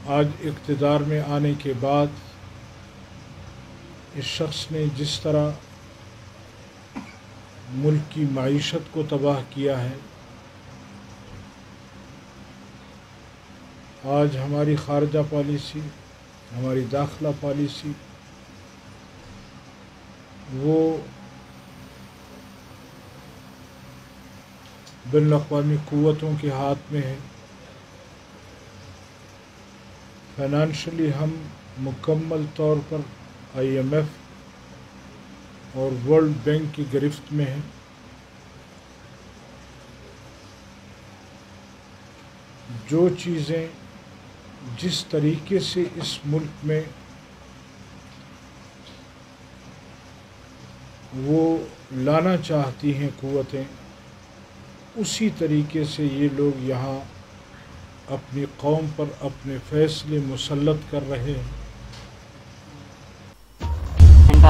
आज इक़्तिदार में आने के बाद इस शख्स ने जिस तरह मुल्क की मईशत को तबाह किया है, आज हमारी खारजा पॉलिसी, हमारी दाखिला पॉलिसी वो बैनुल-अक़वामी क़ुव्वतों के हाथ में है। फाइनेंशियली हम मुकम्मल तौर पर IMF और वर्ल्ड बैंक की गिरफ्त में हैं। जो चीज़ें जिस तरीके से इस मुल्क में वो लाना चाहती हैं क़ुव्वतें, उसी तरीके से ये लोग यहाँ अपनी कौम पर अपने फ़ैसले मुसल्लत कर रहे हैं।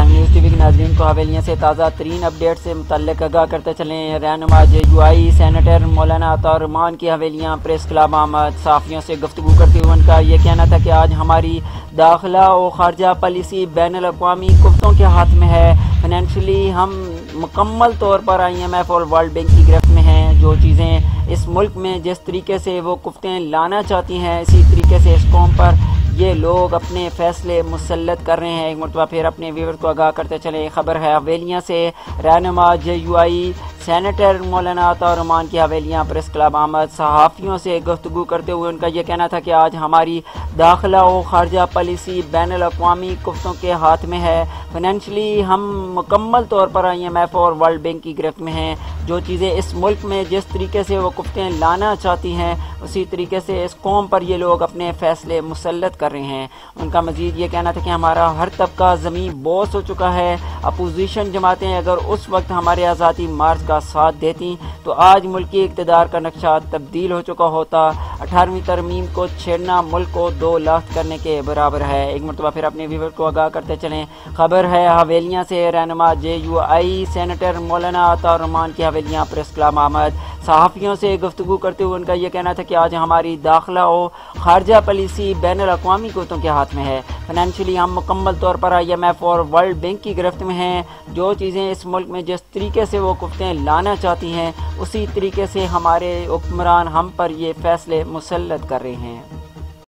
न्यूज़ टीवी के नाज़रीन को हवेलियों से ताज़ा तरीन अपडेट से मुतल्लिक़ आगाह करते चलें। रहनुमा JUI सेनेटर मौलाना अता रहमान की हवेलियाँ प्रेस क्लब आमद। सहाफ़ियों से गुफ्तगू करते हुए उनका ये कहना था कि आज हमारी दाखिला और खारजा पॉलिसी बैनुल-अक़वामी क़ुव्वतों के हाथ में है। फाइनेंशियली हम मुकम्मल तौर पर IMF और वर्ल्ड बैंक की गिरफ्त में हैं। जो चीज़ें इस मुल्क में जिस तरीके से वो क़ुव्वतें लाना चाहती हैं, इसी तरीके से इस कौम पर ये लोग अपने फ़ैसले मुसल्लत कर रहे हैं। एक मरतबा फिर अपने व्यूअर्स को आगाह करते चले। खबर है हवेलियाँ से। रहनुमा JUI सेनेटर मौलाना अता रहमान की हवेलियाँ प्रेस क्लब आमद। सहाफ़ियों से गुफ्तगू करते हुए उनका यह कहना था कि आज हमारी दाखिला और खारजा पॉलिसी बैनुल-अक़वामी क़ुव्वतों के हाथ में है। फाइनेंशियली हम मुकम्मल तौर पर IMF और वर्ल्ड बैंक की गिरफ्त में हैं। जो चीज़ें इस मुल्क में जिस तरीके से वो क़ुव्वतें लाना चाहती हैं, उसी तरीके से इस कौम पर ये लोग अपने फ़ैसले मुसल्लत कर रहे हैं। उनका मज़ीद ये कहना था कि हमारा हर तबका ज़मीन बोस हो चुका है। अपोजिशन जमातें अगर उस वक्त हमारे आज़ादी मार्च का साथ देती तो आज मुल्की इक़्तिदार का नक्शा तब्दील हो चुका होता। 18वीं तरमीम को छेड़ना मुल्क को 2 लाख करने के बराबर है। एक मरतबा फिर अपने व्यूअर को आगाह करते चलें। खबर है हवेलियाँ से। रहनुमा JUI सेनेटर मौलाना अता रहमान की हवेलियाँ प्रेस क्लब आमद। सहाफ़ियों से गुफ्तगू करते हुए उनका यह कहना था कि आज हमारी दाखिला और खारजा पॉलिसी बैनुल-अक़वामी क़ुव्वतों के हाथ में है। फाइनेंशियली हम मुकम्मल तौर पर IMF और वर्ल्ड बैंक की गिरफ्त में हैं। जो चीज़ें इस मुल्क में जिस तरीके से वो क़ुव्वतें लाना चाहती हैं, उसी तरीके से हमारे हुक्मरान हम पर ये फ़ैसले मुसल्लत कर रहे हैं।